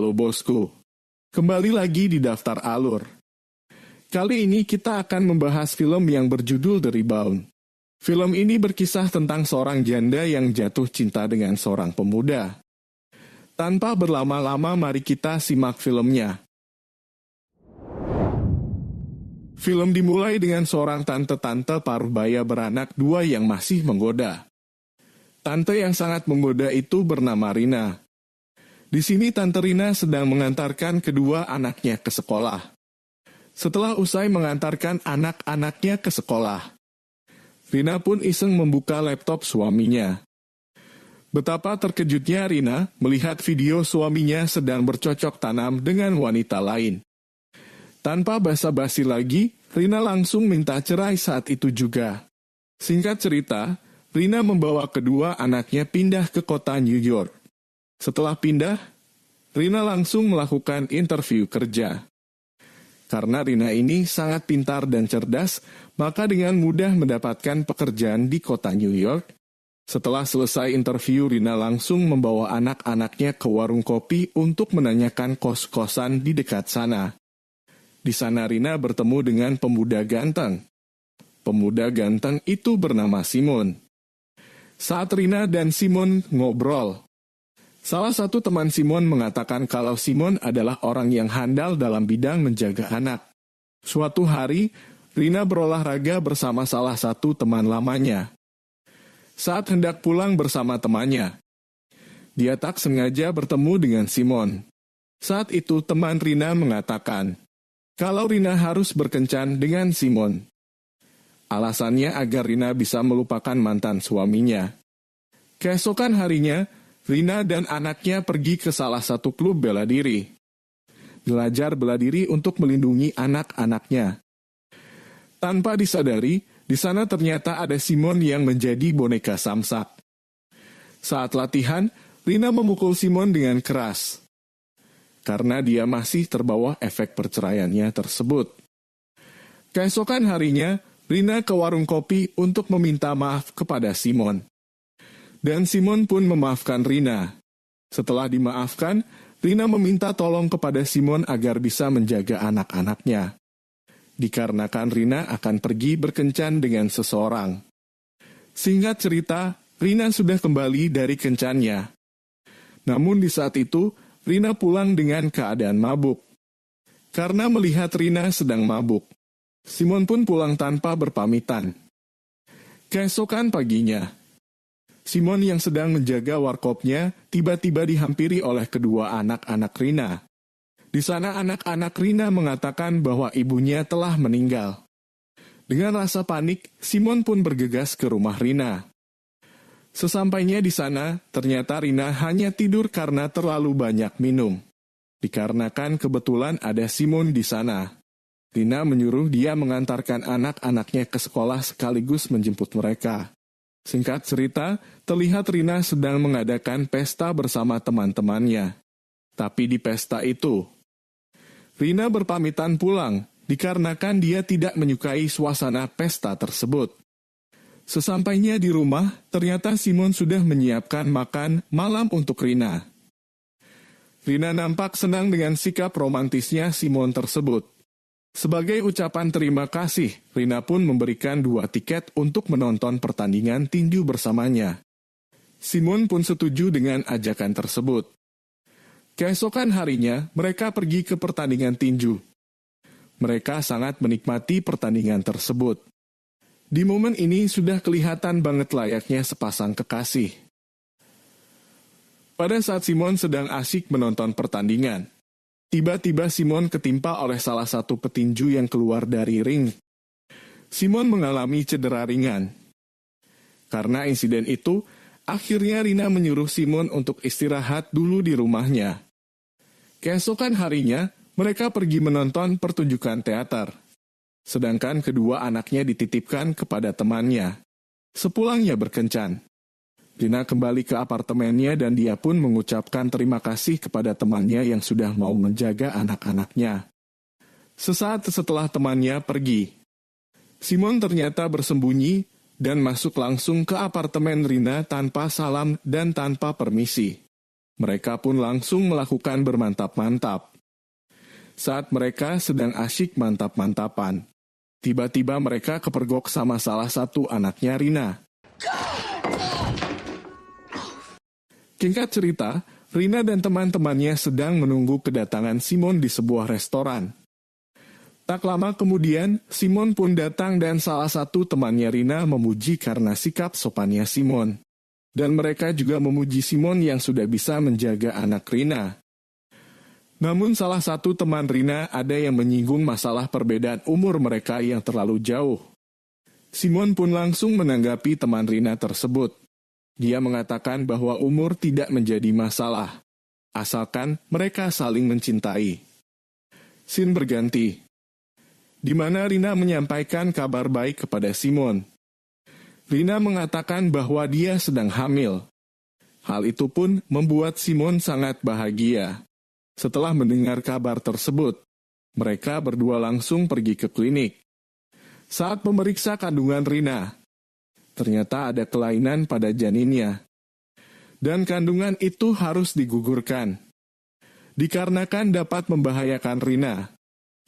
Halo bosku, kembali lagi di Daftar Alur. Kali ini kita akan membahas film yang berjudul The Rebound. Film ini berkisah tentang seorang janda yang jatuh cinta dengan seorang pemuda. Tanpa berlama-lama, mari kita simak filmnya. Film dimulai dengan seorang tante-tante paruh-baya beranak dua yang masih menggoda. Tante yang sangat menggoda itu bernama Rina. Di sini Tante Rina sedang mengantarkan kedua anaknya ke sekolah. Setelah usai mengantarkan anak-anaknya ke sekolah, Rina pun iseng membuka laptop suaminya. Betapa terkejutnya Rina melihat video suaminya sedang bercocok tanam dengan wanita lain. Tanpa basa-basi lagi, Rina langsung minta cerai saat itu juga. Singkat cerita, Rina membawa kedua anaknya pindah ke kota New York. Setelah pindah, Rina langsung melakukan interview kerja. Karena Rina ini sangat pintar dan cerdas, maka dengan mudah mendapatkan pekerjaan di kota New York. Setelah selesai interview, Rina langsung membawa anak-anaknya ke warung kopi untuk menanyakan kos-kosan di dekat sana. Di sana Rina bertemu dengan pemuda ganteng. Pemuda ganteng itu bernama Simon. Saat Rina dan Simon ngobrol, salah satu teman Simon mengatakan kalau Simon adalah orang yang handal dalam bidang menjaga anak. Suatu hari, Rina berolahraga bersama salah satu teman lamanya. Saat hendak pulang bersama temannya, dia tak sengaja bertemu dengan Simon. Saat itu teman Rina mengatakan kalau Rina harus berkencan dengan Simon. Alasannya agar Rina bisa melupakan mantan suaminya. Keesokan harinya, Rina dan anaknya pergi ke salah satu klub bela diri. Belajar bela diri untuk melindungi anak-anaknya. Tanpa disadari, di sana ternyata ada Simon yang menjadi boneka samsak. Saat latihan, Rina memukul Simon dengan keras. Karena dia masih terbawa efek perceraiannya tersebut. Keesokan harinya, Rina ke warung kopi untuk meminta maaf kepada Simon. Dan Simon pun memaafkan Rina. Setelah dimaafkan, Rina meminta tolong kepada Simon agar bisa menjaga anak-anaknya. Dikarenakan Rina akan pergi berkencan dengan seseorang. Singkat cerita, Rina sudah kembali dari kencannya. Namun di saat itu, Rina pulang dengan keadaan mabuk. Karena melihat Rina sedang mabuk, Simon pun pulang tanpa berpamitan. Keesokan paginya, Simon yang sedang menjaga warkopnya tiba-tiba dihampiri oleh kedua anak-anak Rina. Di sana anak-anak Rina mengatakan bahwa ibunya telah meninggal. Dengan rasa panik, Simon pun bergegas ke rumah Rina. Sesampainya di sana, ternyata Rina hanya tidur karena terlalu banyak minum. Dikarenakan kebetulan ada Simon di sana. Rina menyuruh dia mengantarkan anak-anaknya ke sekolah sekaligus menjemput mereka. Singkat cerita, terlihat Rina sedang mengadakan pesta bersama teman-temannya. Tapi di pesta itu, Rina berpamitan pulang dikarenakan dia tidak menyukai suasana pesta tersebut. Sesampainya di rumah, ternyata Simon sudah menyiapkan makan malam untuk Rina. Rina nampak senang dengan sikap romantisnya Simon tersebut. Sebagai ucapan terima kasih, Rina pun memberikan 2 tiket untuk menonton pertandingan tinju bersamanya. Simon pun setuju dengan ajakan tersebut. Keesokan harinya, mereka pergi ke pertandingan tinju. Mereka sangat menikmati pertandingan tersebut. Di momen ini sudah kelihatan banget layaknya sepasang kekasih. Pada saat Simon sedang asyik menonton pertandingan, tiba-tiba Simon ketimpa oleh salah satu petinju yang keluar dari ring. Simon mengalami cedera ringan. Karena insiden itu, akhirnya Rina menyuruh Simon untuk istirahat dulu di rumahnya. Keesokan harinya, mereka pergi menonton pertunjukan teater. Sedangkan kedua anaknya dititipkan kepada temannya. Sepulangnya berkencan, Rina kembali ke apartemennya dan dia pun mengucapkan terima kasih kepada temannya yang sudah mau menjaga anak-anaknya. Sesaat setelah temannya pergi, Simon ternyata bersembunyi dan masuk langsung ke apartemen Rina tanpa salam dan tanpa permisi. Mereka pun langsung melakukan bermantap-mantap. Saat mereka sedang asyik mantap-mantapan, tiba-tiba mereka kepergok sama salah satu anaknya Rina. Singkat cerita, Rina dan teman-temannya sedang menunggu kedatangan Simon di sebuah restoran. Tak lama kemudian, Simon pun datang dan salah satu temannya Rina memuji karena sikap sopannya Simon. Dan mereka juga memuji Simon yang sudah bisa menjaga anak Rina. Namun salah satu teman Rina ada yang menyinggung masalah perbedaan umur mereka yang terlalu jauh. Simon pun langsung menanggapi teman Rina tersebut. Dia mengatakan bahwa umur tidak menjadi masalah, asalkan mereka saling mencintai. Scene berganti, di mana Rina menyampaikan kabar baik kepada Simon. Rina mengatakan bahwa dia sedang hamil. Hal itu pun membuat Simon sangat bahagia. Setelah mendengar kabar tersebut, mereka berdua langsung pergi ke klinik. Saat memeriksa kandungan Rina, ternyata ada kelainan pada janinnya. Dan kandungan itu harus digugurkan. Dikarenakan dapat membahayakan Rina.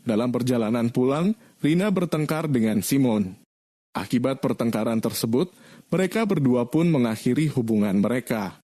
Dalam perjalanan pulang, Rina bertengkar dengan Simon. Akibat pertengkaran tersebut, mereka berdua pun mengakhiri hubungan mereka.